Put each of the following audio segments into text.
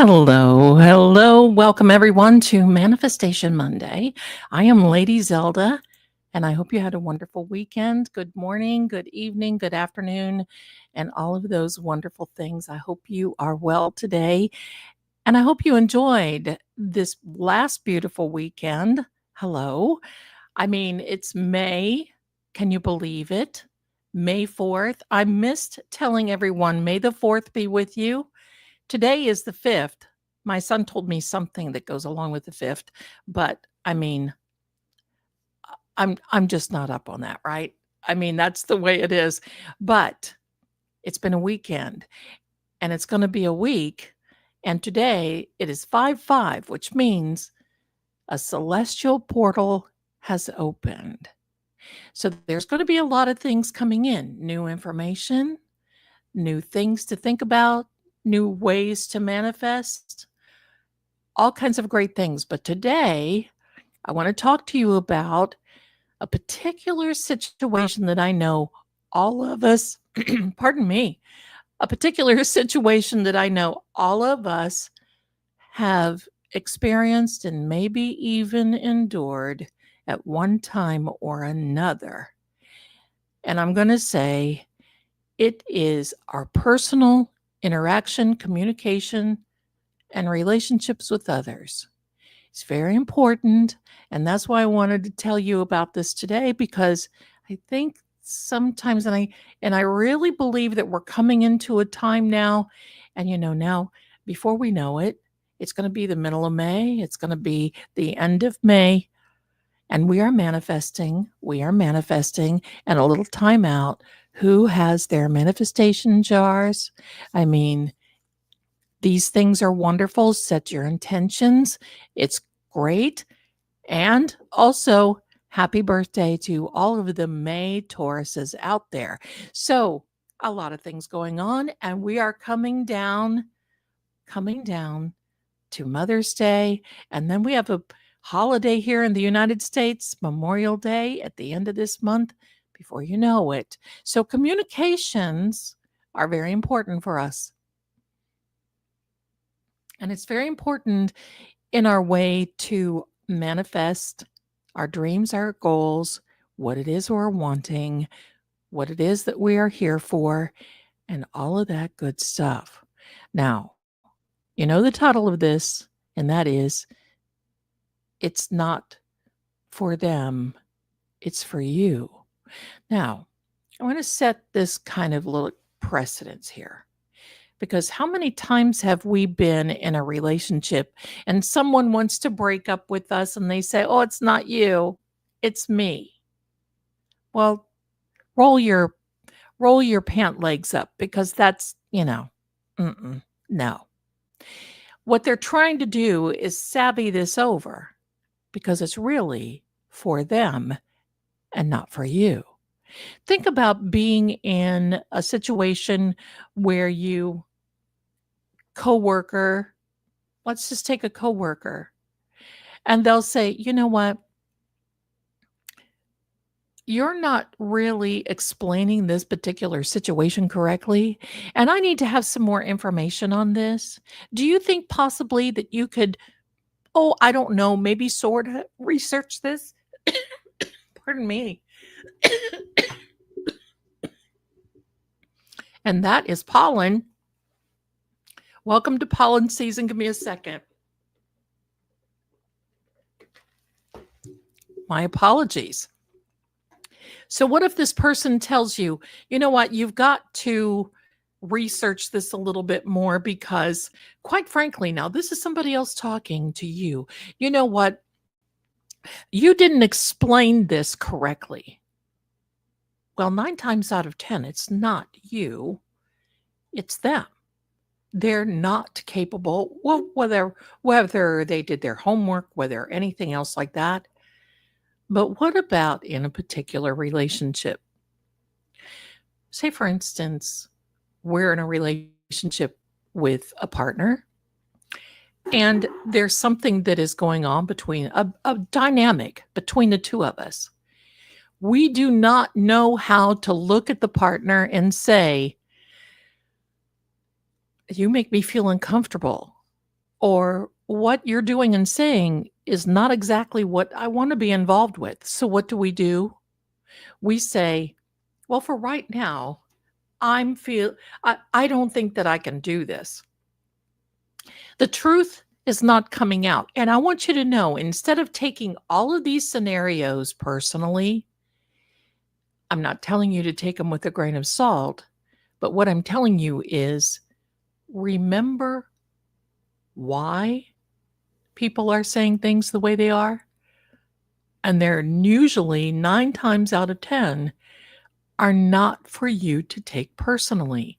Hello. Welcome everyone to Manifestation Monday. I am Lady Zelda, and I hope you had a wonderful weekend. Good morning, good evening, good afternoon, and all of those wonderful things. I hope you are well today, and I hope you enjoyed this last beautiful weekend. Hello. I mean, it's May. Can you believe it? May 4th. I missed telling everyone, May the 4th be with you. Today is the 5th. My son told me something that goes along with the 5th, but I mean, I'm just not up on that, right? I mean, that's the way it is. But it's been a weekend and it's going to be a week. And today it is 5/5, which means a celestial portal has opened. So there's going to be a lot of things coming in, new information, new things to think about, new ways to manifest, all kinds of great things. But today, I want to talk to you about a particular situation that I know all of us, pardon me, a particular situation that I know all of us have experienced and maybe even endured at one time or another. And I'm going to say it is our personal interaction, communication, and relationships with others. It's very important. And that's why I wanted to tell you about this today, because I think sometimes, and I really believe that we're coming into a time now, and now before we know it, it's going to be the middle of May, it's going to be the end of May, and we are manifesting, and a little time out. Who has their manifestation jars? I mean, these things are wonderful. Set your intentions. It's great. And also, happy birthday to all of the May Tauruses out there. So, a lot of things going on, and we are coming down to Mother's Day. And then we have a holiday here in the United States, Memorial Day, at the end of this month, before you know it. So, communications are very important for us. And it's very important in our way to manifest our dreams, our goals, what it is we're wanting, what it is that we are here for, and all of that good stuff. Now, you know the title of this, and that is, It's Not for Them, It's for You. Now, I want to set this kind of little precedence here. Because how many times have we been in a relationship and someone wants to break up with us and they say, "Oh, it's not you, it's me." Well, roll your pant legs up, because that's, no. What they're trying to do is savvy this over, because it's really for them and not for you. Think about being in a situation where coworker, let's just take a coworker, and they'll say, "You know what? You're not really explaining this particular situation correctly, and I need to have some more information on this. Do you think possibly that you could, oh, I don't know, maybe sort of research this?" Pardon me. And that is pollen. Welcome to pollen season. Give me a second. My apologies. So what if this person tells you, "You know what, you've got to research this a little bit more, because quite frankly, now this is somebody else talking to you. You know what? You didn't explain this correctly." Well, 9 times out of 10, it's not you, it's them. They're not capable, well, whether they did their homework, whether anything else like that. But what about in a particular relationship? Say, for instance, we're in a relationship with a partner, and there's something that is going on between a dynamic between the two of us. We do not know how to look at the partner and say, "You make me feel uncomfortable. or what you're doing and saying is not exactly what I want to be involved with. So what do? We say, well, for right now, I don't think that I can do this. The truth is not coming out. And I want you to know, instead of taking all of these scenarios personally, I'm not telling you to take them with a grain of salt, but what I'm telling you is remember why people are saying things the way they are. And they're usually 9 times out of 10 are not for you to take personally.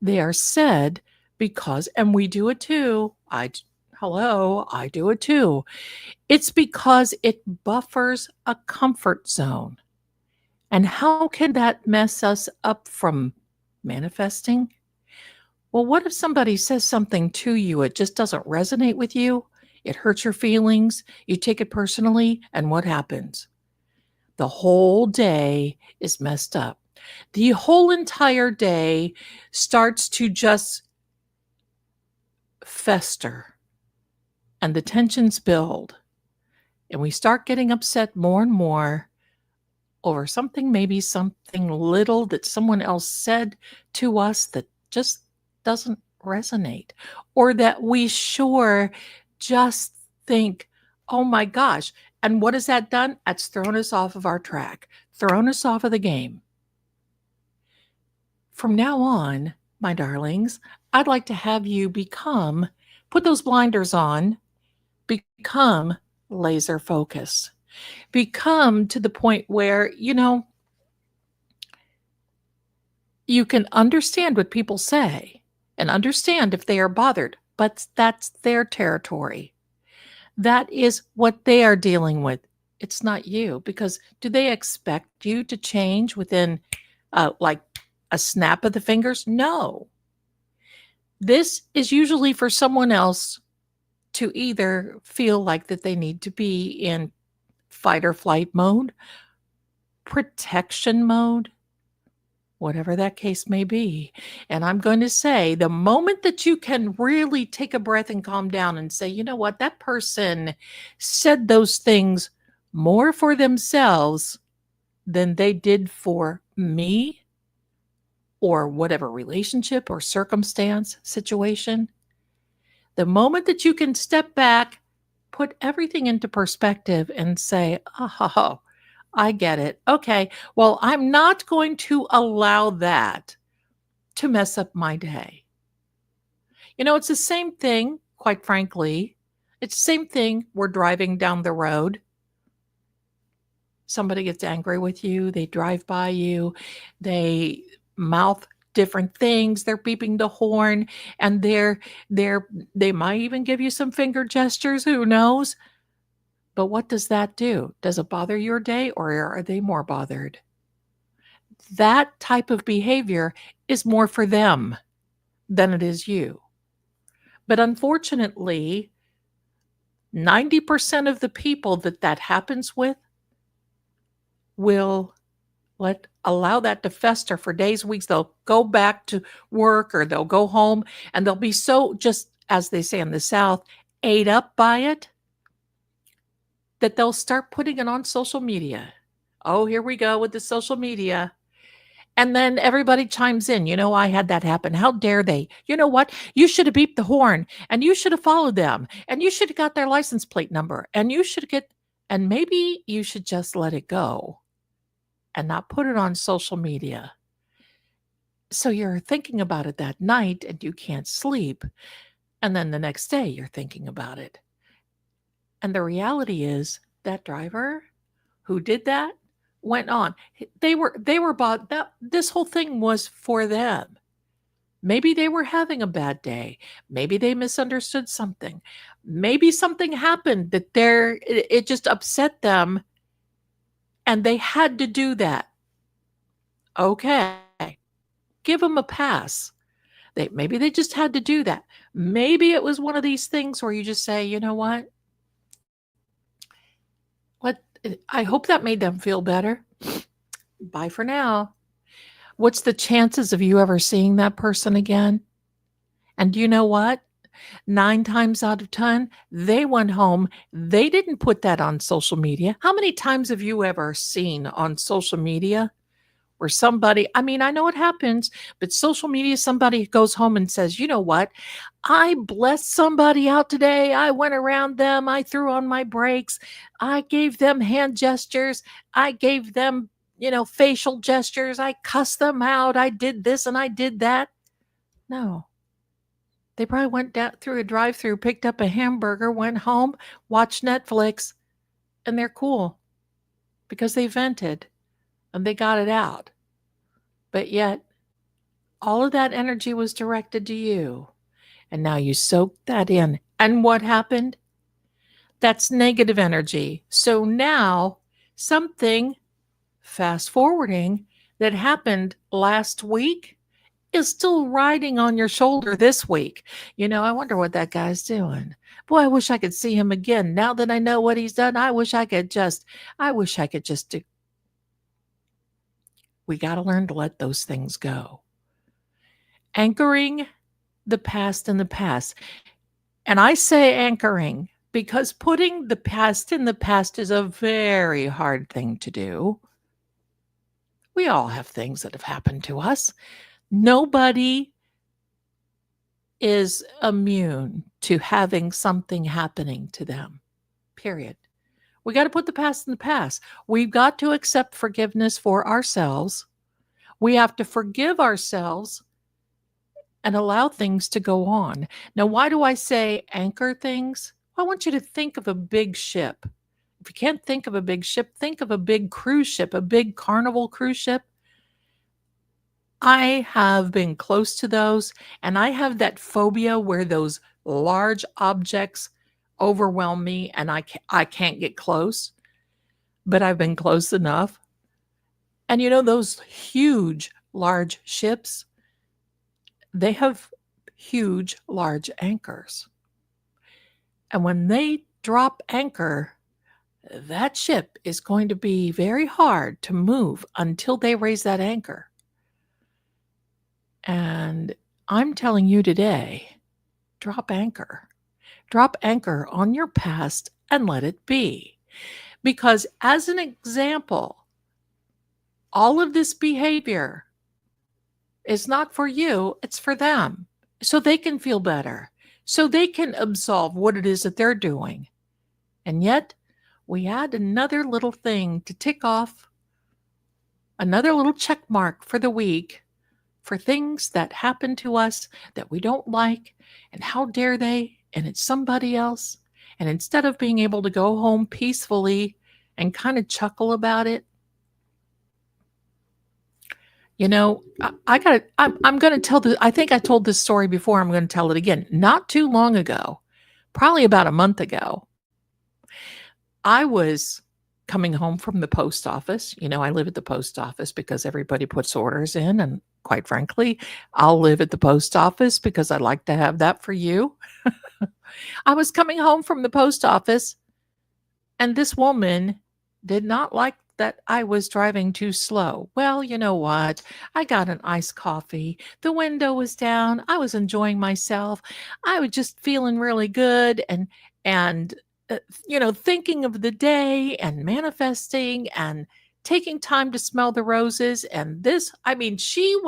They are said because, and we do it too. I do it too. It's because it buffers a comfort zone. And how can that mess us up from manifesting? Well, what if somebody says something to you, it just doesn't resonate with you? It hurts your feelings, you take it personally, and what happens? The whole day is messed up. The whole entire day starts to just fester, and the tensions build, and we start getting upset more and more over something, maybe something little that someone else said to us that just doesn't resonate, or that we sure just think, oh my gosh. And what has that done? It's thrown us off of our track, thrown us off of the game. From now on, my darlings, I'd like to have you put those blinders on, become laser focused, become to the point where, you can understand what people say and understand if they are bothered, but that's their territory. That is what they are dealing with. It's not you, because do they expect you to change within like a snap of the fingers? No. This is usually for someone else to either feel like that they need to be in fight or flight mode, protection mode, whatever that case may be. And I'm going to say the moment that you can really take a breath and calm down and say, you know what, that person said those things more for themselves than they did for me or whatever relationship or circumstance, situation. The moment that you can step back, put everything into perspective and say, oh, I get it. Okay, well, I'm not going to allow that to mess up my day. It's the same thing, quite frankly. It's the same thing. We're driving down the road. Somebody gets angry with you. They drive by you. They mouth different things. They're beeping the horn, and they might even give you some finger gestures. Who knows? But what does that do? Does it bother your day, or are they more bothered? That type of behavior is more for them than it is you. But unfortunately, 90% of the people that happens with will allow that to fester for days, weeks. They'll go back to work or they'll go home and they'll be so, just as they say in the South, ate up by it, that they'll start putting it on social media. Oh, here we go with the social media. And then everybody chimes in. I had that happen. How dare they? You know what? You should have beeped the horn, and you should have followed them, and you should have got their license plate number, and and maybe you should just let it go and not put it on social media. So you're thinking about it that night and you can't sleep. And then the next day you're thinking about it. And the reality is that driver who did that went on. They were bought that this whole thing was for them. Maybe they were having a bad day. Maybe they misunderstood something. Maybe something happened that it just upset them and they had to do that. Okay. Give them a pass. Maybe they just had to do that. Maybe it was one of these things where you just say, you know what? I hope that made them feel better. Bye for now. What's the chances of you ever seeing that person again? And do you know what? 9 times out of 10, they went home. They didn't put that on social media. How many times have you ever seen on social media where somebody, I mean, I know it happens, but social media, somebody goes home and says, you know what? I blessed somebody out today. I went around them. I threw on my brakes. I gave them hand gestures. I gave them, facial gestures. I cussed them out. I did this and I did that. No. They probably went down through a drive-through, picked up a hamburger, went home, watched Netflix, and they're cool because they vented and they got it out. But yet, all of that energy was directed to you. And now you soaked that in. And what happened? That's negative energy. So now something, fast forwarding, that happened last week is still riding on your shoulder this week. I wonder what that guy's doing. Boy, I wish I could see him again. Now that I know what he's done, I wish I could just do. We got to learn to let those things go. Anchoring the past in the past. And I say anchoring because putting the past in the past is a very hard thing to do. We all have things that have happened to us. Nobody is immune to having something happening to them, period. We got to put the past in the past. We've got to accept forgiveness for ourselves. We have to forgive ourselves and allow things to go on. Now, why do I say anchor things? I want you to think of a big ship. If you can't think of a big ship, think of a big cruise ship, a big Carnival cruise ship. I have been close to those, and I have that phobia where those large objects overwhelm me and I can't get close, but I've been close enough. And those huge, large ships, they have huge, large anchors. And when they drop anchor, that ship is going to be very hard to move until they raise that anchor. And I'm telling you today, drop anchor. Drop anchor on your past and let it be. Because as an example, all of this behavior is not for you, it's for them. So they can feel better. So they can absolve what it is that they're doing. And yet, we add another little thing to tick off, another little check mark for the week for things that happen to us that we don't like, and how dare they, and it's somebody else. And instead of being able to go home peacefully and kind of chuckle about it, I'm going to tell I think I told this story before. I'm going to tell it again. Not too long ago, probably about a month ago, I was coming home from the post office. I live at the post office because everybody puts orders in. And quite frankly, I'll live at the post office because I'd like to have that for you. I was coming home from the post office, and this woman did not like that I was driving too slow. Well, you know what? I got an iced coffee. The window was down. I was enjoying myself. I was just feeling really good and thinking of the day and manifesting and taking time to smell the roses. And she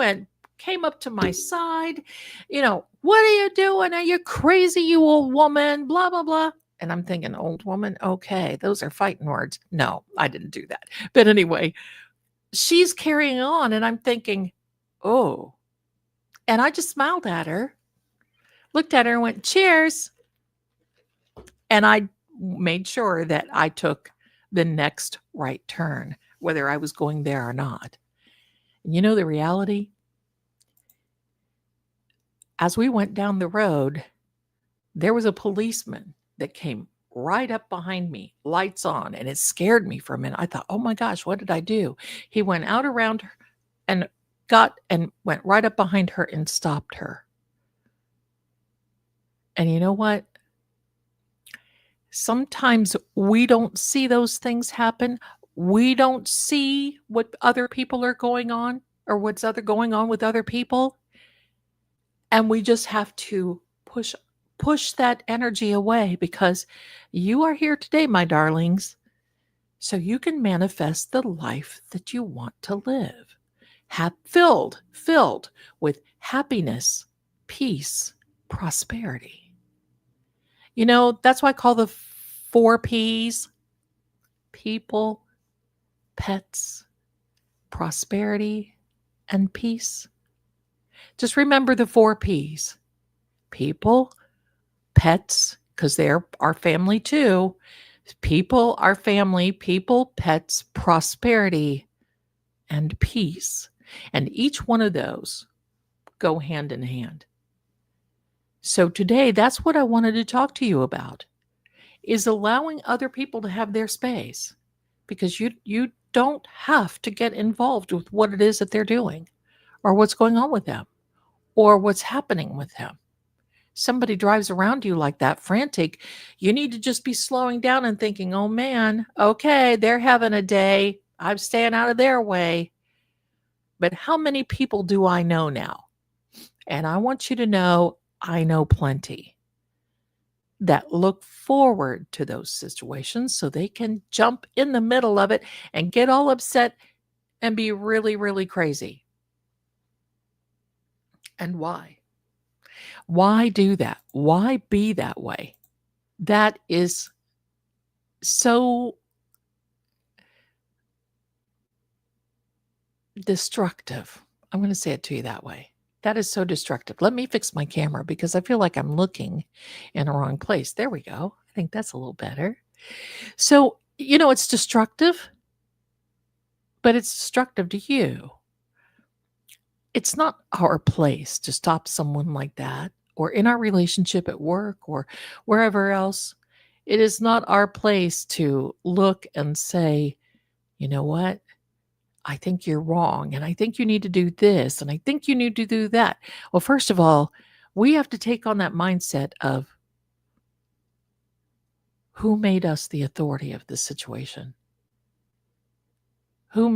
came up to my side, what are you doing? Are you crazy, you old woman? Blah, blah, blah. And I'm thinking, old woman, okay, those are fighting words. No, I didn't do that. But anyway, she's carrying on, and I'm thinking, oh. And I just smiled at her, looked at her and went, cheers. And I made sure that I took the next right turn, whether I was going there or not. And the reality? As we went down the road, there was a policeman that came right up behind me, lights on, and it scared me for a minute. I thought, oh my gosh, what did I do? He went out around her and went right up behind her and stopped her. And you know what? Sometimes we don't see those things happen. We don't see what other people are going on or going on with other people. And we just have to push that energy away because you are here today, my darlings, so you can manifest the life that you want to live. Filled with happiness, peace, prosperity. You know, that's why I call the 4 P's: people, pets, prosperity, and peace. Just remember the 4 P's: people, pets, because they're our family too. People, our family, people, pets, prosperity, and peace. And each one of those go hand in hand. So today, that's what I wanted to talk to you about, is allowing other people to have their space, because you don't have to get involved with what it is that they're doing or what's going on with them or what's happening with them. Somebody drives around you like that, frantic, you need to just be slowing down and thinking, oh man, okay, they're having a day. I'm staying out of their way. But how many people do I know now? And I want you to know, I know plenty that look forward to those situations so they can jump in the middle of it and get all upset and be really, really crazy. And why? Why do that? Why be that way? That is so destructive. I'm going to say it to you that way. That is so destructive. Let me fix my camera because I feel like I'm looking in the wrong place. There we go. I think that's a little better. So, you know, it's destructive, but it's destructive to you. It's not our place to stop someone like that, or in our relationship at work or wherever else. It is not our place to look and say, you know what? I think you're wrong. And I think you need to do this. And I think you need to do that. Well, first of all, we have to take on that mindset of who made us the authority of this situation? Who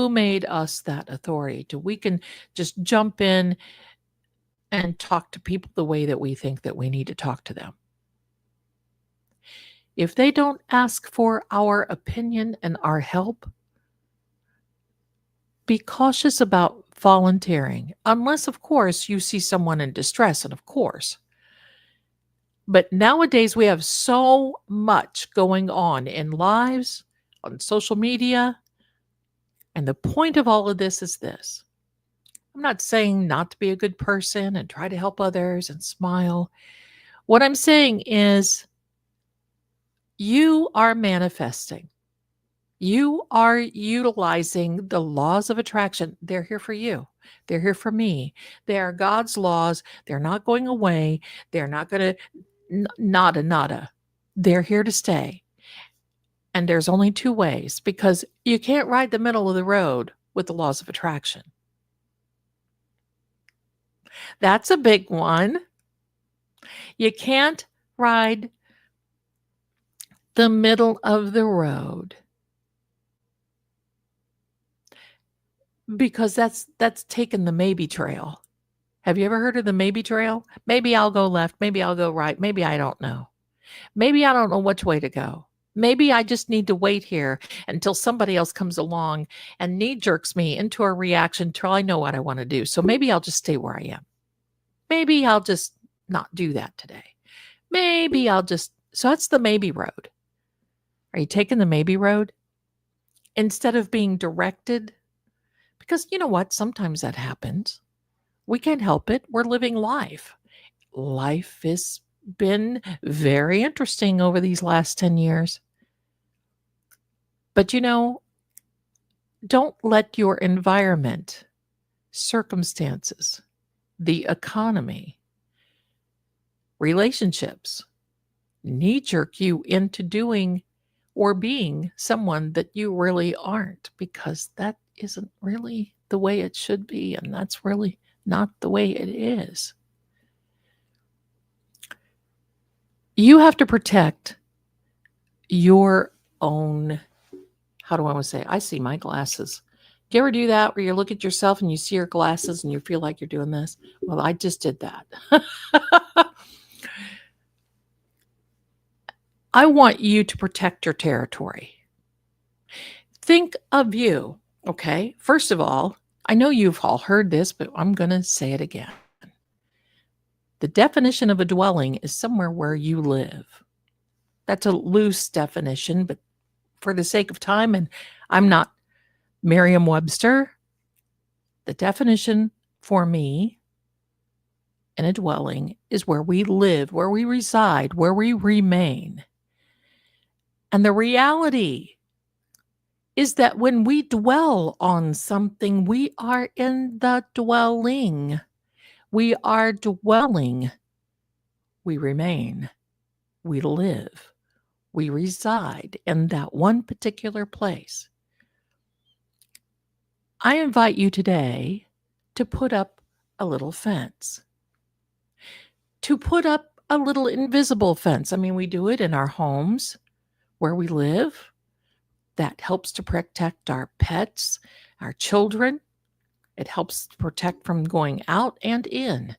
made us that authority to we can just jump in and talk to people the way that we think that we need to talk to them? If they don't ask for our opinion and our help, be cautious about volunteering, unless, of course, you see someone in distress, and of course. But nowadays, we have so much going on in lives, on social media, and the point of all of this is this. I'm not saying not to be a good person and try to help others and smile. What I'm saying is you are manifesting. You are utilizing the laws of attraction. They're here for you. They're here for me. They are God's laws. They're not going away. They're not going to nada. They're here to stay. And there's only 2 ways, because you can't ride the middle of the road with the laws of attraction. That's a big one. You can't ride the middle of the road, because that's taken the maybe trail. Have you ever heard of the maybe trail? Maybe I'll go left, maybe I'll go right, maybe I don't know. Maybe I don't know which way to go. Maybe I just need to wait here until somebody else comes along and knee jerks me into a reaction till I know what I want to do. So maybe I'll just stay where I am. Maybe I'll just not do that today. Maybe I'll just, so that's the maybe road. Are you taking the maybe road instead of being directed? Because you know what? Sometimes that happens. We can't help it. We're living life. Life has been very interesting over these last 10 years. But you know, don't let your environment, circumstances, the economy, relationships knee jerk you into doing or being someone that you really aren't, because that isn't really the way it should be. And that's really not the way it is. You have to protect your own, how do I want to say it? I see my glasses. Do you ever do that where you look at yourself and you see your glasses and you feel like you're doing this? Well, I just did that. I want you to protect your territory. Think of you, okay? First of all, I know you've all heard this, but I'm going to say it again. The definition of a dwelling is somewhere where you live. That's a loose definition, but for the sake of time, and I'm not Merriam Webster, the definition for me in a dwelling is where we live, where we reside, where we remain. And the reality is that when we dwell on something, we are in the dwelling. We are dwelling. We remain. We live. We reside in that one particular place. I invite you today to put up a little fence, to put up a little invisible fence. I mean, we do it in our homes where we live. That helps to protect our pets, our children. It helps to protect from going out and in.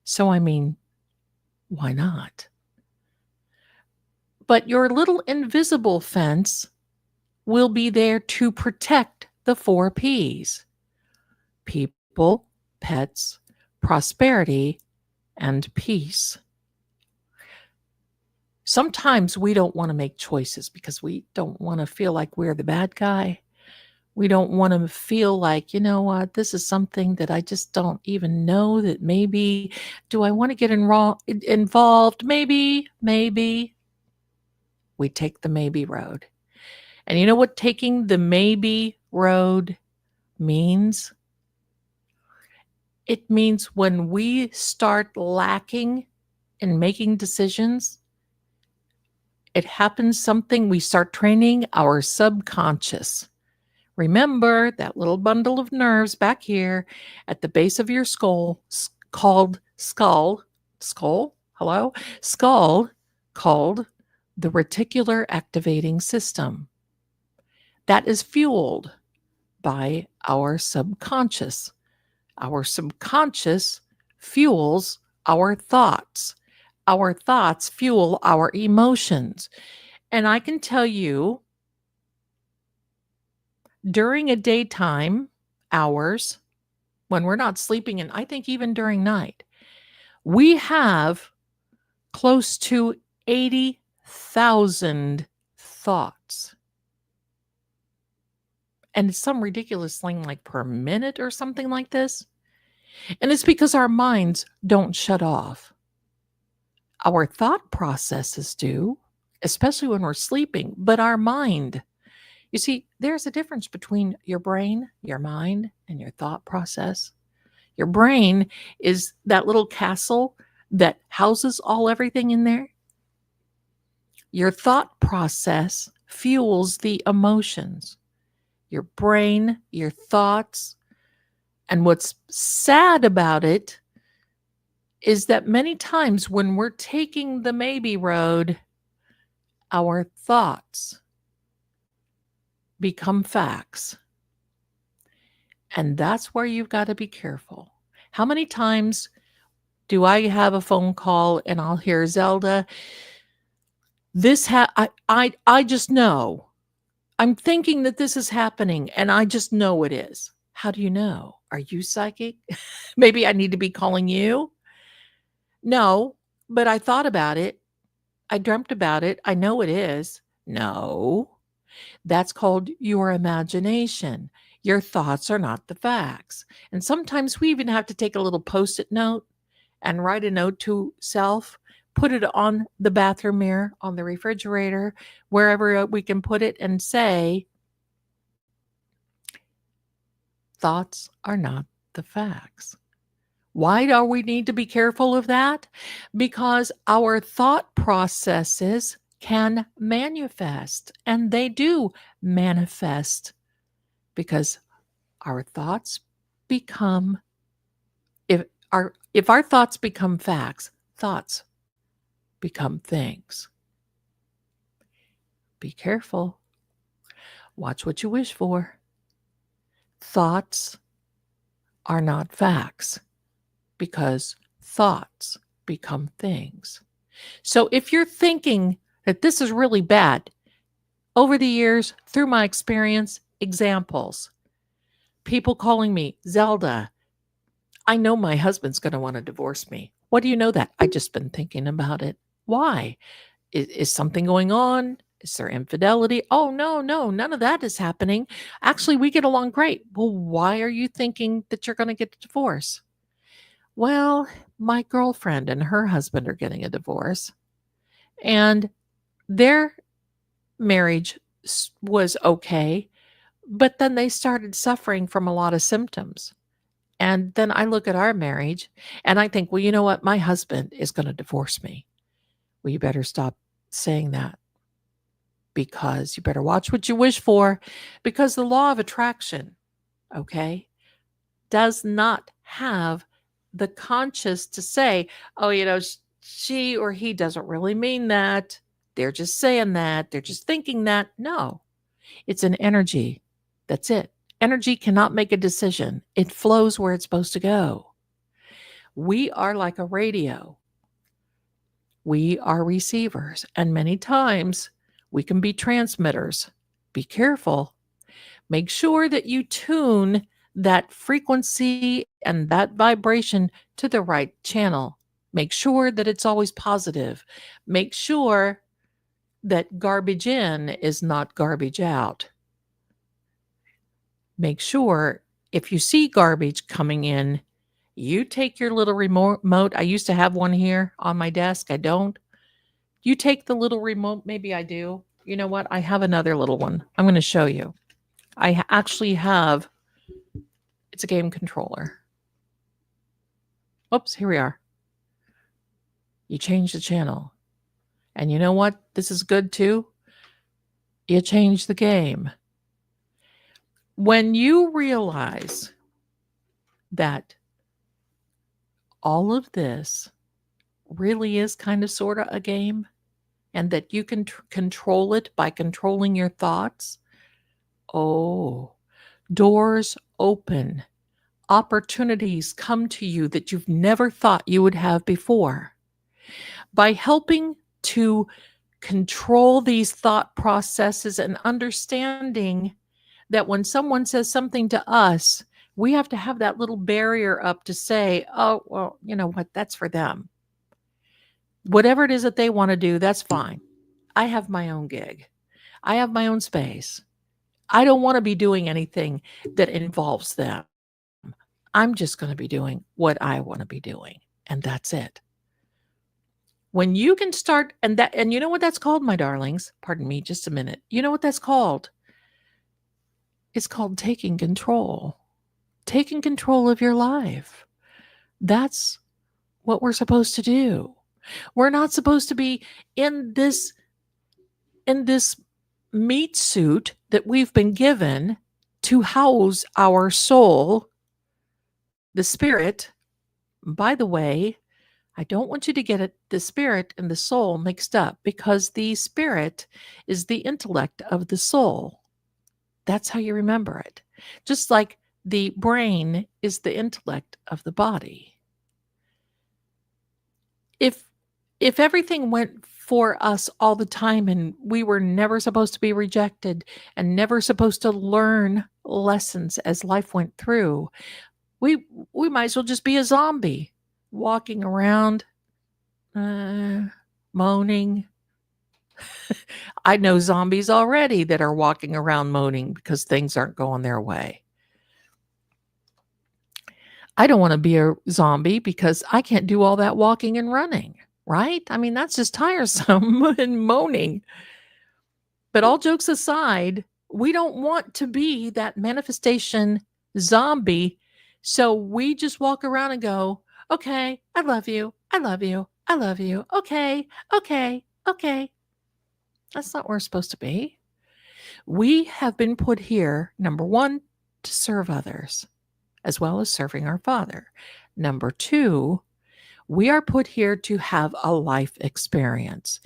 So, I mean, why not? But your little invisible fence will be there to protect the 4 P's: people, pets, prosperity, and peace. Sometimes we don't want to make choices because we don't want to feel like we're the bad guy. We don't want to feel like, you know what, this is something that I just don't even know that maybe, do I want to get involved? Maybe. We take the maybe road. And you know what taking the maybe road means? It means when we start lacking in making decisions, it happens something, we start training our subconscious. Remember that little bundle of nerves back here at the base of your skull called skull, called the reticular activating system. That is fueled by our subconscious. Our subconscious fuels our thoughts. Our thoughts fuel our emotions. And I can tell you, during a daytime hours, when we're not sleeping, and I think even during night, we have close to 80,000 thoughts. And it's some ridiculous thing like per minute or something like this. And it's because our minds don't shut off. Our thought processes do, especially when we're sleeping, but our mind, you see, there's a difference between your brain, your mind, and your thought process. Your brain is that little castle that houses everything in there. Your thought process fuels the emotions. Your brain, your thoughts. And what's sad about it is that many times when we're taking the maybe road, our thoughts become facts. And that's where you've got to be careful. How many times do I have a phone call and I'll hear, Zelda, I just know. I'm thinking that this is happening and I just know it is. How do you know? Are you psychic? Maybe I need to be calling you? No, but I thought about it. I dreamt about it. I know it is. No, that's called your imagination. Your thoughts are not the facts. And sometimes we even have to take a little post-it note and write a note to self, put it on the bathroom mirror, on the refrigerator, wherever we can put it, and say, thoughts are not the facts. Why do we need to be careful of that? Because our thought processes can manifest, and they do manifest, because our thoughts become, if our thoughts become facts, thoughts become things. Be careful. Watch what you wish for. Thoughts are not facts, because thoughts become things. So if you're thinking that this is really bad. Over the years, through my experience, examples, people calling me, Zelda, I know my husband's going to want to divorce me. What do you know that? I just been thinking about it. Why? Is something going on? Is there infidelity? Oh, no, no, none of that is happening. Actually, we get along great. Well, why are you thinking that you're going to get a divorce? Well, my girlfriend and her husband are getting a divorce, and their marriage was okay, but then they started suffering from a lot of symptoms. And then I look at our marriage and I think, well, you know what? My husband is going to divorce me. Well, you better stop saying that, because you better watch what you wish for, because the law of attraction, okay, does not have the conscious to say, oh, she or he doesn't really mean that. They're just saying that. They're just thinking that. No, it's an energy. That's it. Energy cannot make a decision, it flows where it's supposed to go. We are like a radio. We are receivers, and many times we can be transmitters. Be careful. Make sure that you tune that frequency and that vibration to the right channel. Make sure that it's always positive. Make sure that garbage in is not garbage out. Make sure if you see garbage coming in, you take your little remote. I used to have one here on my desk. I don't. You take the little remote. Maybe I do. You know what? I have another little one. I'm going to show you. I actually have, it's a game controller. Oops, here we are. You change the channel. And you know what? This is good too. You change the game. When you realize that all of this really is kind of sort of a game, and that you can control it by controlling your thoughts, oh, doors open. Opportunities come to you that you've never thought you would have before. By helping to control these thought processes and understanding that when someone says something to us, we have to have that little barrier up to say, oh, well, you know what? That's for them. Whatever it is that they want to do, that's fine. I have my own gig. I have my own space. I don't want to be doing anything that involves them. I'm just going to be doing what I want to be doing, and that's it. When you can start, and you know what that's called, my darlings? Pardon me, just a minute. You know what that's called? It's called taking control. Taking control of your life. That's what we're supposed to do. We're not supposed to be in this meat suit that we've been given to house our soul, the spirit. By the way, I don't want you to get the spirit and the soul mixed up, because the spirit is the intellect of the soul. That's how you remember it. Just like the brain is the intellect of the body. If everything went for us all the time and we were never supposed to be rejected and never supposed to learn lessons as life went through, we might as well just be a zombie walking around moaning. I know zombies already that are walking around moaning because things aren't going their way. I don't want to be a zombie because I can't do all that walking and running, right? I mean, that's just tiresome and moaning. But all jokes aside, we don't want to be that manifestation zombie. So we just walk around and go, okay, I love you. I love you. I love you. Okay, okay, okay. That's not where we're supposed to be. We have been put here, number one, to serve others, as well as serving our Father. Number two, we are put here to have a life experience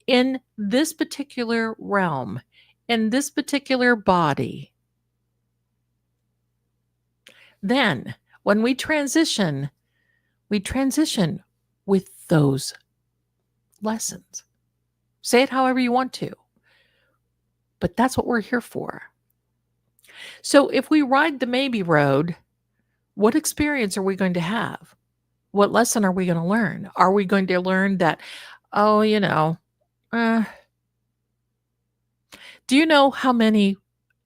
in this particular realm, in this particular body. Then, when we transition with those lessons. Say it however you want to. But that's what we're here for. So if we ride the maybe road, what experience are we going to have? What lesson are we going to learn? Are we going to learn that, oh, uh, do you know how many,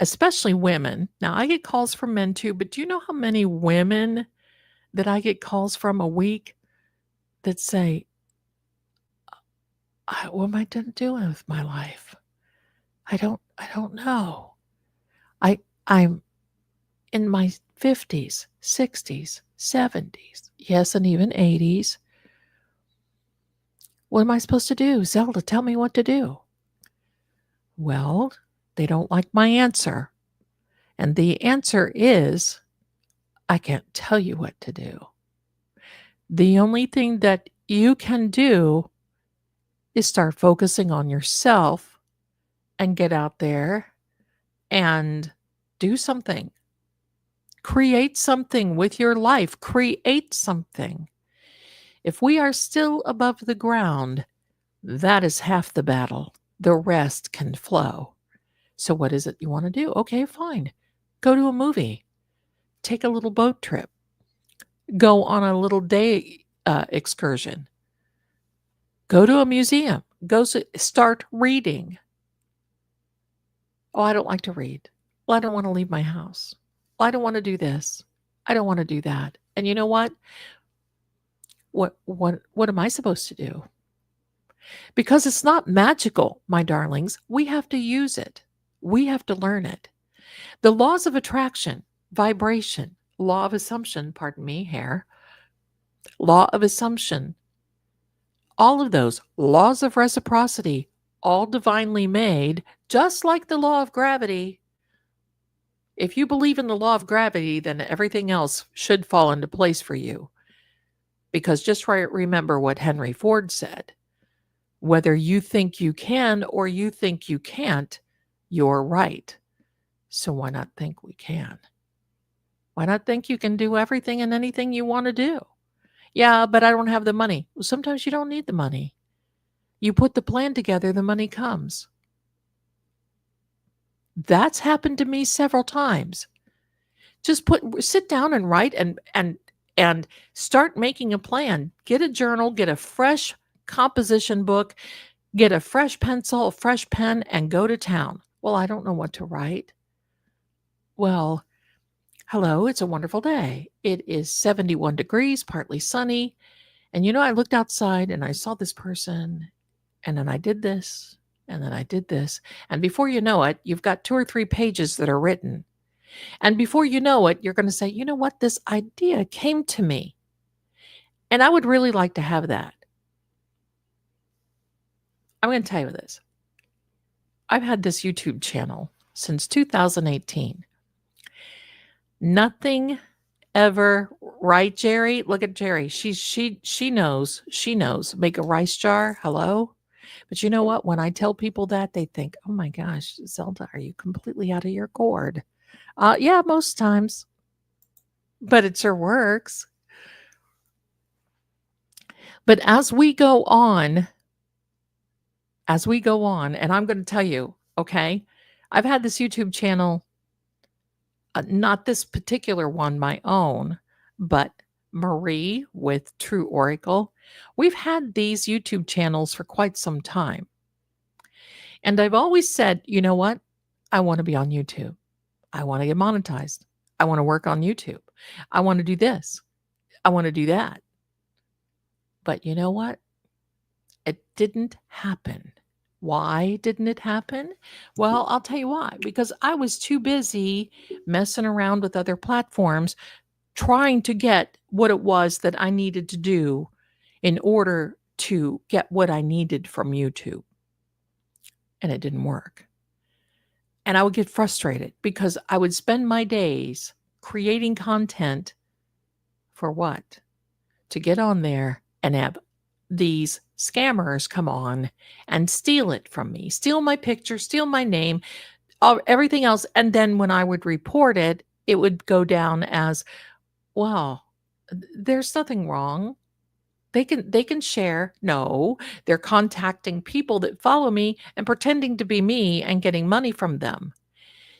especially women, now I get calls from men too, but do you know how many women that I get calls from a week that say, what am I doing with my life? I don't know. I'm in my 50s, 60s, 70s, yes, and even 80s. What am I supposed to do? Zelda, tell me what to do. Well, they don't like my answer. And the answer is, I can't tell you what to do. The only thing that you can do is start focusing on yourself and get out there and do something. Create something with your life. Create something. If we are still above the ground, that is half the battle. The rest can flow. So, what is it you want to do? Okay, fine. Go to a movie. Take a little boat trip. Go on a little day excursion. Go to a museum. Start reading. Oh, I don't like to read. Well, I don't want to leave my house. Well, I don't want to do this. I don't want to do that. And you know what? What am I supposed to do? Because it's not magical, my darlings. We have to use it. We have to learn it. The laws of attraction, vibration, law of assumption, pardon me, hair, law of assumption, all of those laws of reciprocity, all divinely made, just like the law of gravity. If you believe in the law of gravity, then everything else should fall into place for you. Because just remember what Henry Ford said. Whether you think you can or you think you can't, you're right. So why not think we can? Why not think you can do everything and anything you want to do? Yeah, but I don't have the money. Well, sometimes you don't need the money. You put the plan together, the money comes. That's happened to me several times. Just sit down and write and start making a plan. Get a journal, get a fresh composition book, get a fresh pencil, a fresh pen, and go to town. Well, I don't know what to write. Well, hello, it's a wonderful day. It is 71 degrees, partly sunny. And I looked outside and I saw this person, and then I did this, and then I did this. And before you know it, you've got 2 or 3 pages that are written. And before you know it, you're going to say, you know what? This idea came to me. And I would really like to have that. I'm going to tell you this. I've had this YouTube channel since 2018. Nothing ever, right, Jerry? Look at Jerry. She knows. She knows. Make a rice jar. Hello? But you know what? When I tell people that, they think, oh my gosh, Zelda, are you completely out of your gourd? Yeah, most times. But it sure works. But as we go on, and I'm going to tell you, okay, I've had this YouTube channel, not this particular one, my own, but Marie with True Oracle. We've had these YouTube channels for quite some time. And I've always said, you know what? I want to be on YouTube. I want to get monetized. I want to work on YouTube. I want to do this. I want to do that. But you know what? It didn't happen. Why didn't it happen? Well, I'll tell you why. Because I was too busy messing around with other platforms, trying to get what it was that I needed to do in order to get what I needed from YouTube. And it didn't work. And I would get frustrated because I would spend my days creating content for what? To get on there and have these scammers come on and steal it from me, steal my picture, steal my name, everything else. And then when I would report it, it would go down as, well, there's nothing wrong. They can share. No, they're contacting people that follow me and pretending to be me and getting money from them.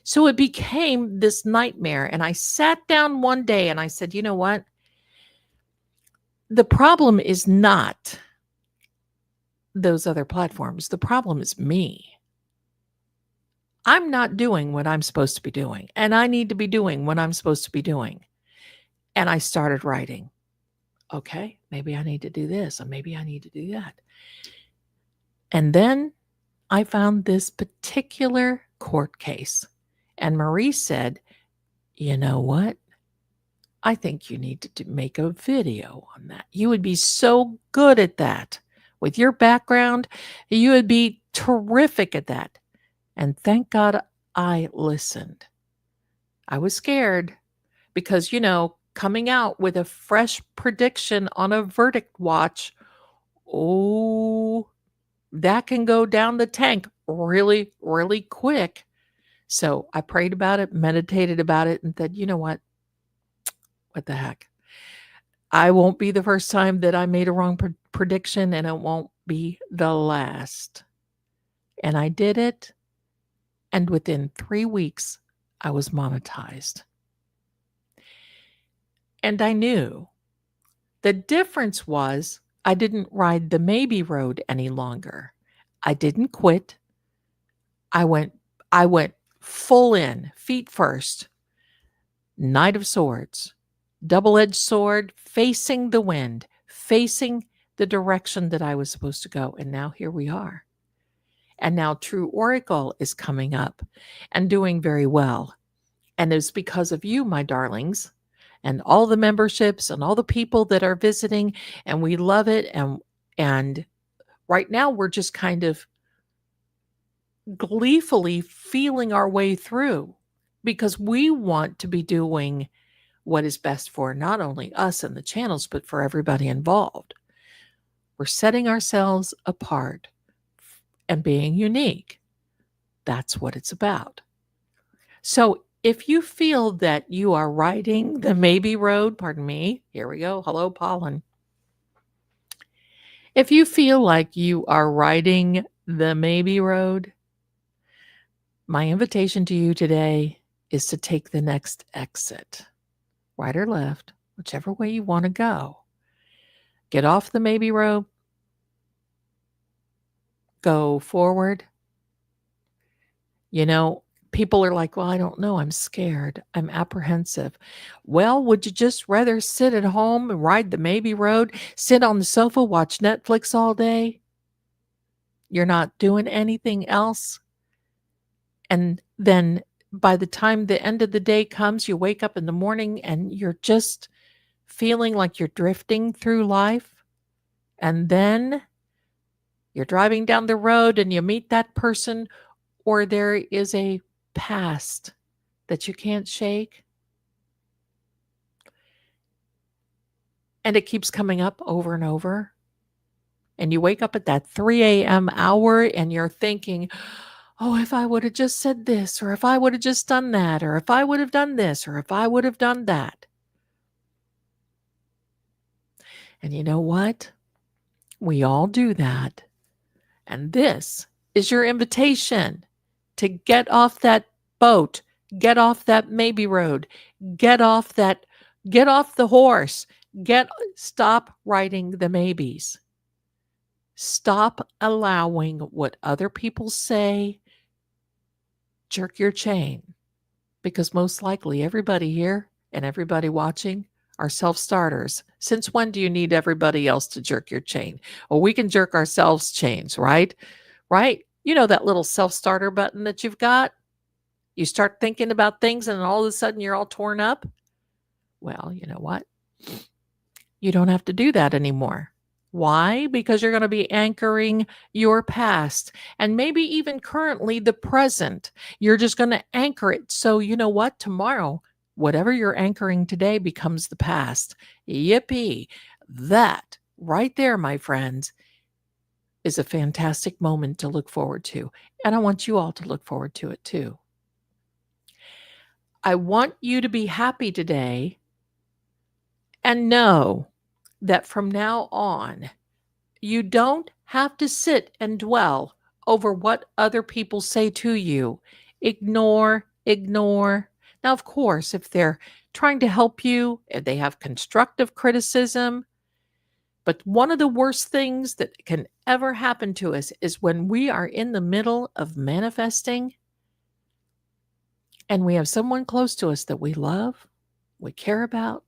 So it became this nightmare. And I sat down one day and I said, you know what? The problem is not those other platforms. The problem is me. I'm not doing what I'm supposed to be doing, and I need to be doing what I'm supposed to be doing. And I started writing. Okay, maybe I need to do this, and maybe I need to do that. And then I found this particular court case. And Marie said, you know what? I think you need to make a video on that. You would be so good at that. With your background, you would be terrific at that. And thank God I listened. I was scared because, coming out with a fresh prediction on a verdict watch, oh, that can go down the tank really, really quick. So I prayed about it, meditated about it, and said, you know what? What the heck? I won't be the first time that I made a wrong prediction, and it won't be the last. And I did it. And within 3 weeks, I was monetized. And I knew the difference was I didn't ride the maybe road any longer. I didn't quit. I went full in, feet first. Knight of Swords, double-edged sword, facing the wind, facing the direction that I was supposed to go. And now here we are. And now True Oracle is coming up and doing very well. And it's because of you, my darlings, and all the memberships and all the people that are visiting, and we love it. And right now we're just kind of gleefully feeling our way through because we want to be doing what is best for not only us and the channels, but for everybody involved. We're setting ourselves apart and being unique. That's what it's about. So if you feel that you are riding the maybe road, pardon me, here we go. Hello, pollen. If you feel like you are riding the maybe road, my invitation to you today is to take the next exit, right or left, whichever way you want to go. Get off the maybe road, go forward. People are like, well, I don't know. I'm scared. I'm apprehensive. Well, would you just rather sit at home and ride the maybe road, sit on the sofa, watch Netflix all day? You're not doing anything else. And then by the time the end of the day comes, you wake up in the morning and you're just feeling like you're drifting through life. And then you're driving down the road and you meet that person, or there is a past that you can't shake. And it keeps coming up over and over. And you wake up at that 3 a.m. hour and you're thinking, oh, if I would have just said this, or if I would have just done that, or if I would have done this, or if I would have done that. And you know what? We all do that. And this is your invitation to get off that boat, get off that maybe road, get off the horse, stop writing the maybes. Stop allowing what other people say jerk your chain, because most likely everybody here and everybody watching are self-starters. Since when do you need everybody else to jerk your chain? Well, we can jerk ourselves chains, right? Right? You know that little self-starter button that you've got? You start thinking about things and all of a sudden you're all torn up. Well, you know what? You don't have to do that anymore. Why? Because you're going to be anchoring your past and maybe even currently the present. You're just going to anchor it. So you know what? Tomorrow, whatever you're anchoring today becomes the past. Yippee. That right there, my friends, is a fantastic moment to look forward to. And I want you all to look forward to it too. I want you to be happy today and know that from now on, you don't have to sit and dwell over what other people say to you. Ignore, ignore. Now, of course, if they're trying to help you, if they have constructive criticism, but one of the worst things that can ever happen to us is when we are in the middle of manifesting and we have someone close to us that we love, we care about.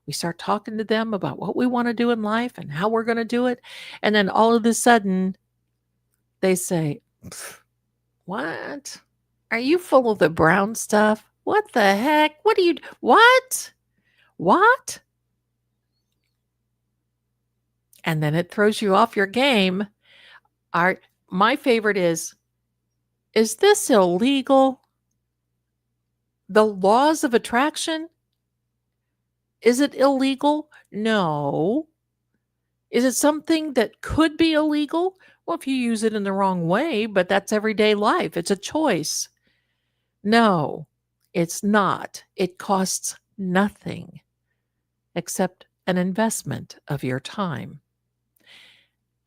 We start talking to them about what we want to do in life and how we're going to do it. And then all of a sudden, they say, "What? Are you full of the brown stuff? What the heck? What do you, what? What?" And then it throws you off your game. Our, my favorite is this illegal? The laws of attraction? Is it illegal? No. Is it something that could be illegal? Well, if you use it in the wrong way, but that's everyday life. It's a choice. No, it's not. It costs nothing except an investment of your time.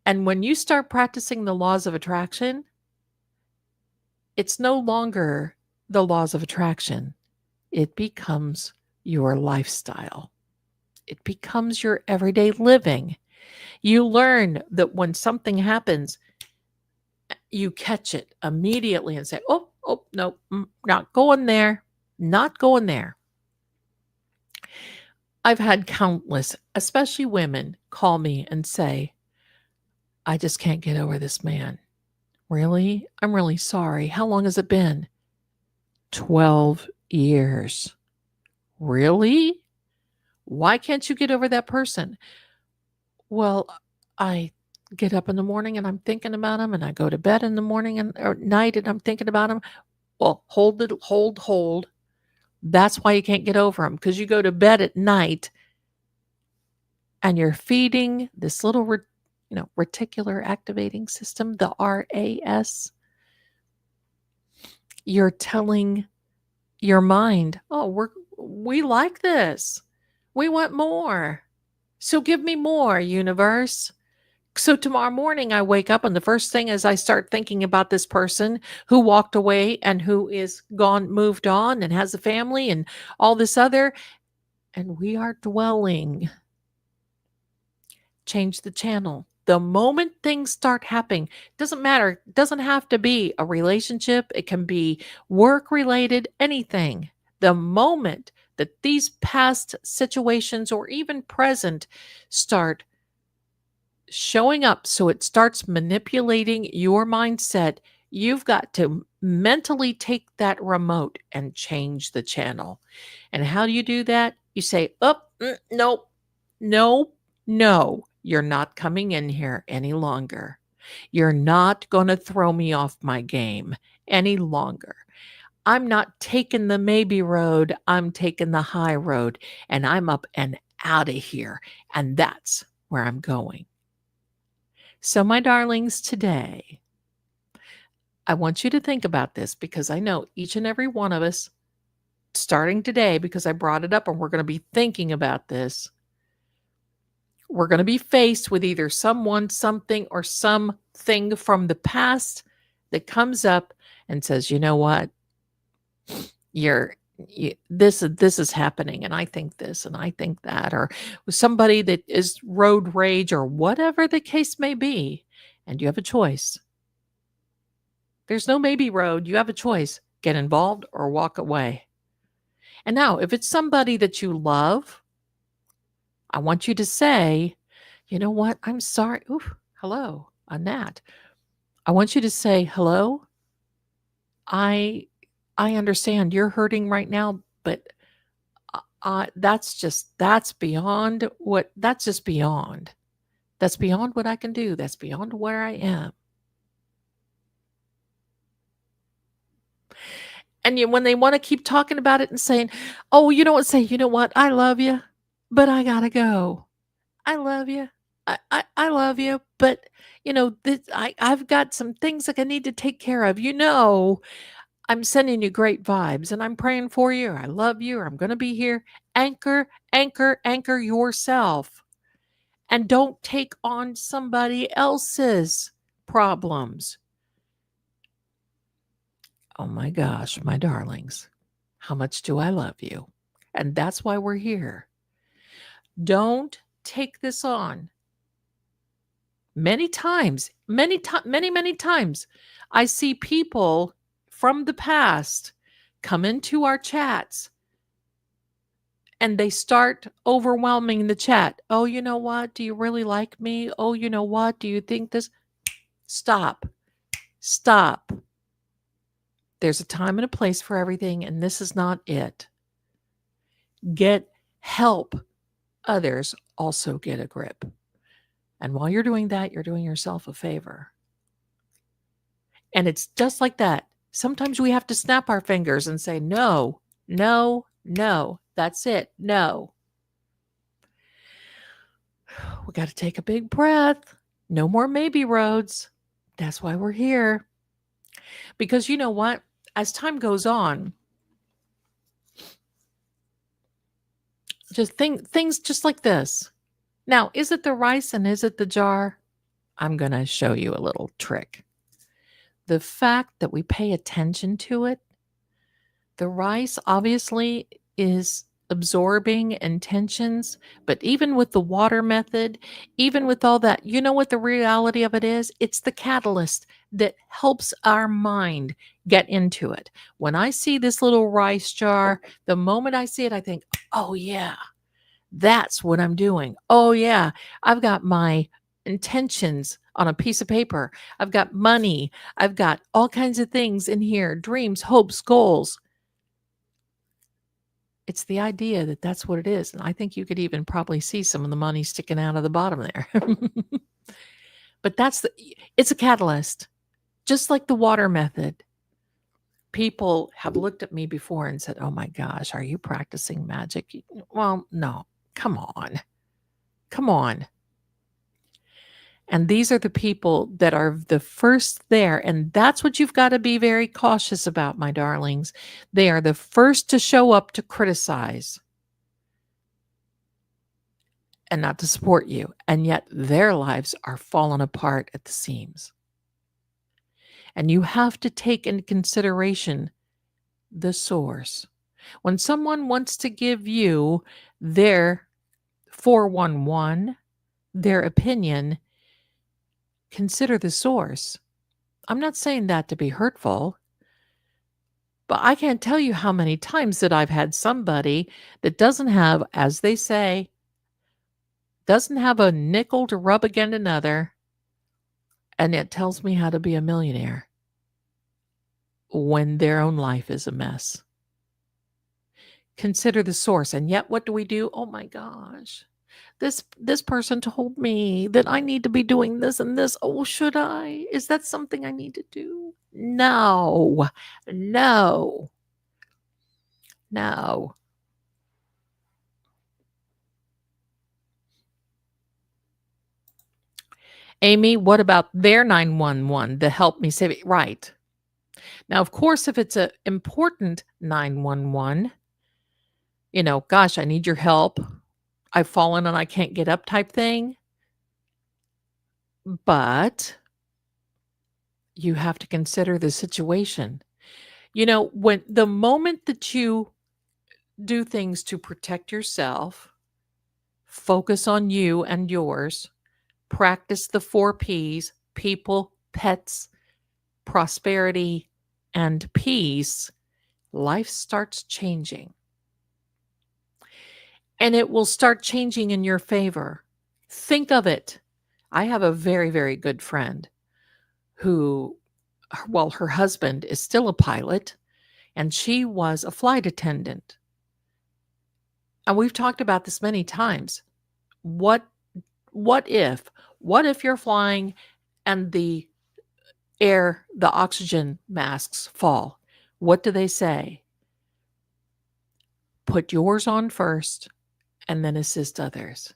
And when you start practicing the laws of attraction, it's no longer the laws of attraction. It becomes your lifestyle. It becomes your everyday living. You learn that when something happens, you catch it immediately and say, "Oh, oh, no, not going there, not going there." I've had countless, especially women, call me and say, "I just can't get over this man." "Really? I'm really sorry. How long has it been?" 12 years. "Really? Why can't you get over that person?" "Well, I get up in the morning and I'm thinking about him, and I go to bed in the morning and or night and I'm thinking about him." "Well, hold it, hold. That's why you can't get over him, because you go to bed at night and you're feeding this little reticular activating system, the RAS. You're telling your mind, "Oh, we like this. We want more. So give me more, universe." So tomorrow morning I wake up and the first thing is I start thinking about this person who walked away and who is gone, moved on and has a family and all this other, and we are dwelling. Change the channel. The moment things start happening, doesn't matter, it doesn't have to be a relationship, it can be work related, anything. The moment that these past situations or even present start showing up, so it starts manipulating your mindset, you've got to mentally take that remote and change the channel. And how do you do that? You say, "Oh, nope, no, no, you're not coming in here any longer. You're not going to throw me off my game any longer. I'm not taking the maybe road. I'm taking the high road, and I'm up and out of here. And that's where I'm going." So, my darlings, today, I want you to think about this, because I know each and every one of us, starting today, because I brought it up and we're going to be thinking about this, we're going to be faced with either someone, something, or something from the past that comes up and says, "You know what? This is happening, and I think this and I think that," or somebody that is road rage or whatever the case may be, and you have a choice. There's no maybe road. You have a choice. Get involved or walk away. And now, if it's somebody that you love, I want you to say, "You know what? I'm sorry." Oof, hello, on that. I want you to say, "Hello, I I understand you're hurting right now, but that's beyond what that's just beyond. That's beyond what I can do. That's beyond where I am." And when they want to keep talking about it and saying, "Oh, you know what? Say, you know what? I love you, but I gotta go. I love you. I love you, but I've got some things that I need to take care of. I'm sending you great vibes and I'm praying for you. I love you. I'm going to be here." Anchor, anchor, anchor yourself. and don't take on somebody else's problems. Oh my gosh, my darlings, how much do I love you? And that's why we're here. Don't take this on. Many times, many times, I see people from the past come into our chats and they start overwhelming the chat. Oh, you know what? Do you really like me? Oh, you know what? Do you think this? Stop. Stop. There's a time and a place for everything, and this is not it. Get help. Others also get a grip. And while you're doing that, you're doing yourself a favor. And it's just like that. Sometimes we have to snap our fingers and say, no, no, no. That's it. No. We got to take a big breath. No more maybe roads. That's why we're here. Because you know what? As time goes on, just things just like this. Now, is it the rice and is it the jar? I'm going to show you a little trick. The fact that we pay attention to it, the rice obviously is absorbing intentions, but even with the water method, even with all that, you know what the reality of it is? It's the catalyst that helps our mind get into it. When I see this little rice jar, the moment I see it, I think, oh yeah, that's what I'm doing. Oh yeah, I've got my intentions on a piece of paper. I've got money. I've got all kinds of things in here, dreams, hopes, goals. It's the idea that that's what it is, and I think you could even probably see some of the money sticking out of the bottom there. But it's a catalyst, just like the water method. People have looked at me before and said, "Oh my gosh, are you practicing magic?" Well, no. Come on. Come on. And these are the people that are the first there, and that's what you've got to be very cautious about, my darlings. They are the first to show up to criticize and not to support you, and yet their lives are falling apart at the seams. And you have to take into consideration the source. When someone wants to give you their 411, their opinion, consider the source. I'm not saying that to be hurtful, but I can't tell you how many times that I've had somebody that doesn't have, as they say, doesn't have a nickel to rub against another, and it tells me how to be a millionaire when their own life is a mess. Consider the source. And yet what do? Oh my gosh. This person told me that I need to be doing this and this. Oh, should I? Is that something I need to do? No. No. No. Amy, what about their 911 to help me save it? Right. Now, of course, if it's an important 911, gosh, I need your help. I've fallen and I can't get up type thing. But you have to consider the situation. When the moment that you do things to protect yourself, focus on you and yours, practice the 4 P's: people, pets, prosperity, and peace, life starts changing. And it will start changing in your favor. Think of it. I have a very, very good friend who, well, her husband is still a pilot, and she was a flight attendant. And we've talked about this many times. What if you're flying and the oxygen masks fall? What do they say? Put yours on first and then assist others.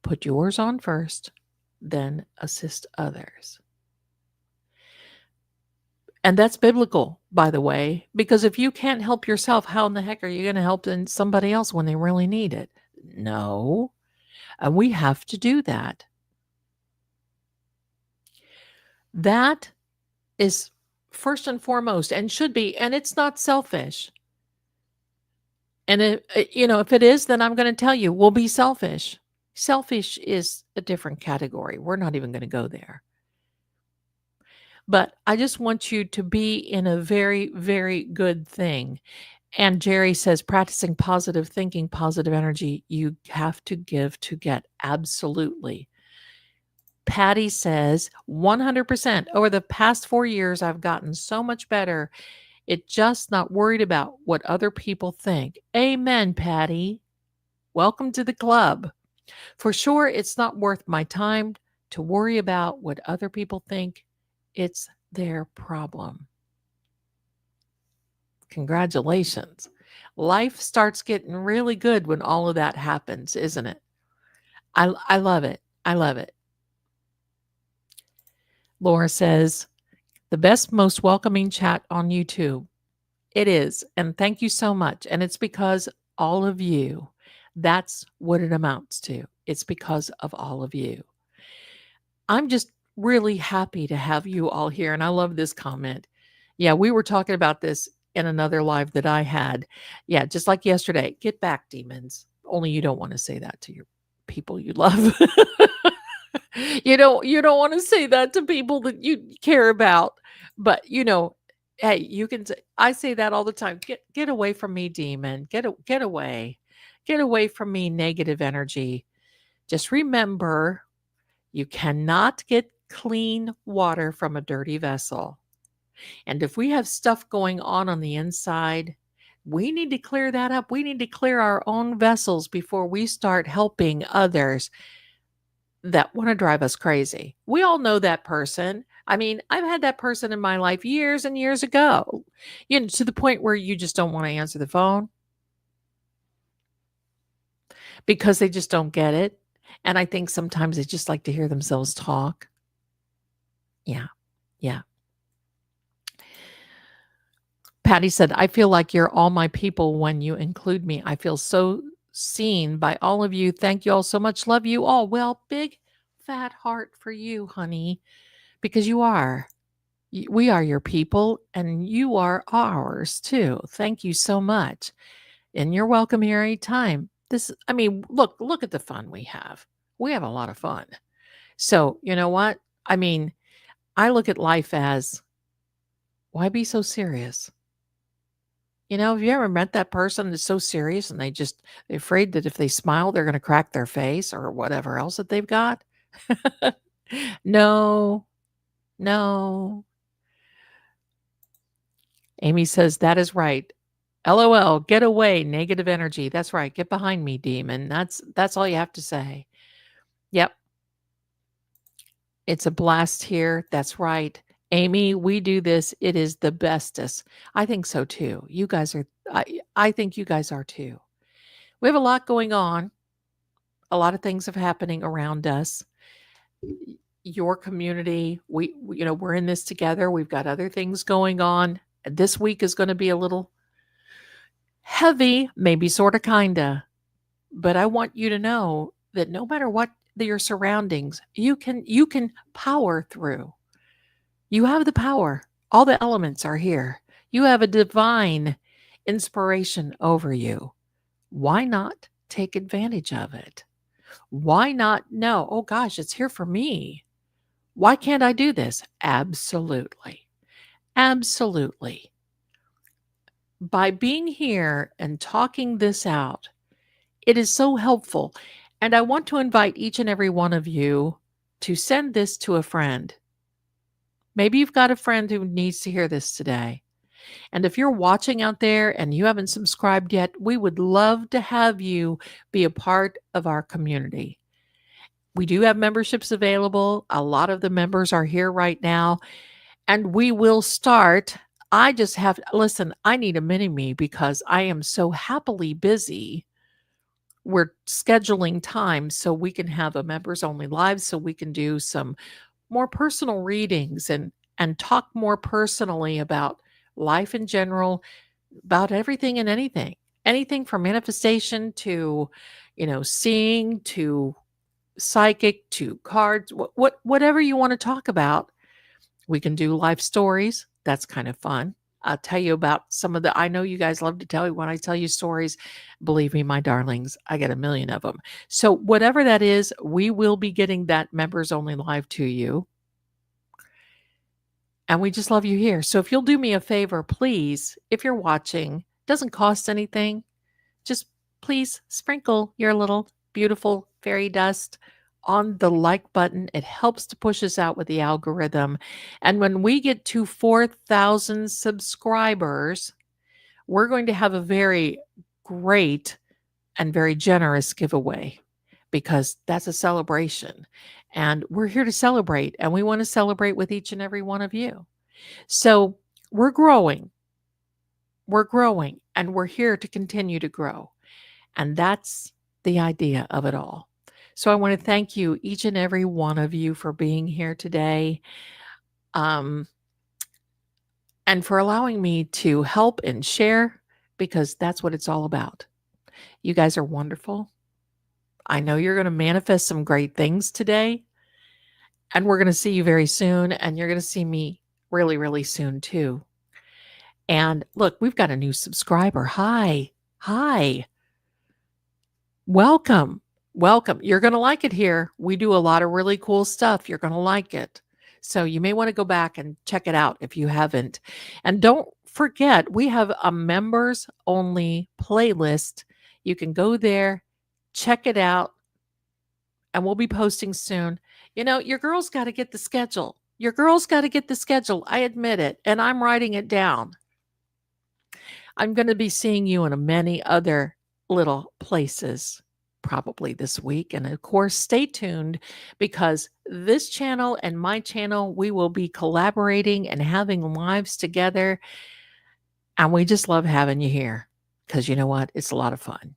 Put yours on first, then assist others. And that's biblical, by the way, because if you can't help yourself, how in the heck are you going to help somebody else when they really need it? No, and we have to do that. That is first and foremost and should be, and it's not selfish. And if it is, then I'm going to tell you, we'll be selfish. Selfish is a different category. We're not even going to go there. But I just want you to be in a very, very good thing. And Jerry says, practicing positive thinking, positive energy, you have to give to get. Absolutely. Patty says, 100%. Over the past 4 years, I've gotten so much better. It just not worried about what other people think. Amen, Patty. Welcome to the club. For sure, it's not worth my time to worry about what other people think. It's their problem. Congratulations. Life starts getting really good when all of that happens, isn't it? I love it. I love it. Laura says, the best, most welcoming chat on YouTube. It is. And thank you so much. And it's because all of you. That's what it amounts to. It's because of all of you. I'm just really happy to have you all here. And I love this comment. Yeah, we were talking about this in another live that I had. Yeah, just like yesterday. Get back, demons. Only you don't want to say that to your people you love. You don't want to say that to people that you care about. But hey, you can say, I say that all the time. Get away from me, demon. Get away. Get away from me, negative energy. Just remember, you cannot get clean water from a dirty vessel. And if we have stuff going on the inside, we need to clear that up. We need to clear our own vessels before we start helping others that want to drive us crazy. We all know that person. I mean, I've had that person in my life years and years ago, to the point where you just don't want to answer the phone because they just don't get it. And I think sometimes they just like to hear themselves talk. Yeah. Yeah. Patty said, I feel like you're all my people when you include me. I feel so seen by all of you. Thank you all so much. Love you all. Well, big fat heart for you, honey, because you are. We are your people and you are ours too. Thank you so much. And you're welcome here anytime. Look at the fun we have. We have a lot of fun. So, you know what? I mean, I look at life as, why be so serious? Have you ever met that person that's so serious and they're afraid that if they smile, they're going to crack their face or whatever else that they've got? No, no. Amy says, that is right. LOL, get away, negative energy. That's right. Get behind me, demon. That's all you have to say. Yep. It's a blast here. That's right. Amy, we do this. It is the bestest. I think so too. You guys are I think you guys are too. We have a lot going on. A lot of things are happening around us. Your community, we're in this together. We've got other things going on. This week is going to be a little heavy, maybe sort of kinda. But I want you to know that no matter what your surroundings, you can power through. You have the power. All the elements are here. You have a divine inspiration over you. Why not take advantage of it? Why not know, oh gosh, it's here for me. Why can't I do this? Absolutely. Absolutely. By being here and talking this out, it is so helpful. And I want to invite each and every one of you to send this to a friend. Maybe you've got a friend who needs to hear this today. And if you're watching out there and you haven't subscribed yet, we would love to have you be a part of our community. We do have memberships available. A lot of the members are here right now. And we will start. I just have, listen, I need a mini me because I am so happily busy. We're scheduling time so we can have a members only live, so we can do some more personal readings and talk more personally about life in general, about everything and anything. anything from manifestation to, seeing to psychic to cards, whatever you want to talk about. We can do life stories. That's kind of fun. I'll tell you about some of the I know you guys love to tell you when I tell you stories. Believe me, my darlings, I get a million of them. So whatever that is, we will be getting that members only live to you. And we just love you here. So if you'll do me a favor, please, if you're watching, doesn't cost anything. Just please sprinkle your little beautiful fairy dust on the like button. It helps to push us out with the algorithm. And when we get to 4,000 subscribers, we're going to have a very great and very generous giveaway because that's a celebration. And we're here to celebrate, and we want to celebrate with each and every one of you. So we're growing. We're growing, and we're here to continue to grow. And that's the idea of it all. So I want to thank you, each and every one of you, for being here today, um, and for allowing me to help and share because that's what it's all about. You guys are wonderful. I know you're going to manifest some great things today, and we're going to see you very soon, and you're going to see me really, really soon too. And look, we've got a new subscriber. Hi. Hi. Welcome. Welcome. You're going to like it here. We do a lot of really cool stuff. You're going to like it. So you may want to go back and check it out if you haven't. And don't forget, we have a members only playlist. You can go there, check it out, and we'll be posting soon. Your girl's got to get the schedule. Your girl's got to get the schedule. I admit it. And I'm writing it down. I'm going to be seeing you in many other little places probably this week. And of course, stay tuned because this channel and my channel, we will be collaborating and having lives together. And we just love having you here because you know what? It's a lot of fun.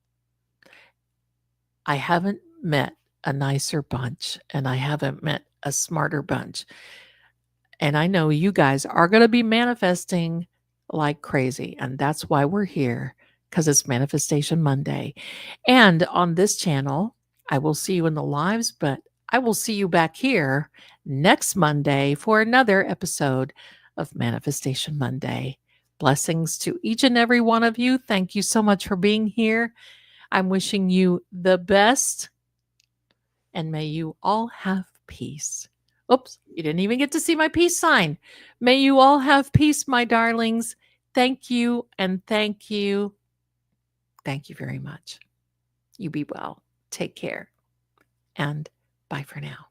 I haven't met a nicer bunch and I haven't met a smarter bunch. And I know you guys are going to be manifesting like crazy. And that's why we're here because it's Manifestation Monday. And on this channel, I will see you in the lives, but I will see you back here next Monday for another episode of Manifestation Monday. Blessings to each and every one of you. Thank you so much for being here. I'm wishing you the best, and may you all have peace. Oops, you didn't even get to see my peace sign. May you all have peace, my darlings. Thank you and thank you. Thank you very much. You be well. Take care. And bye for now.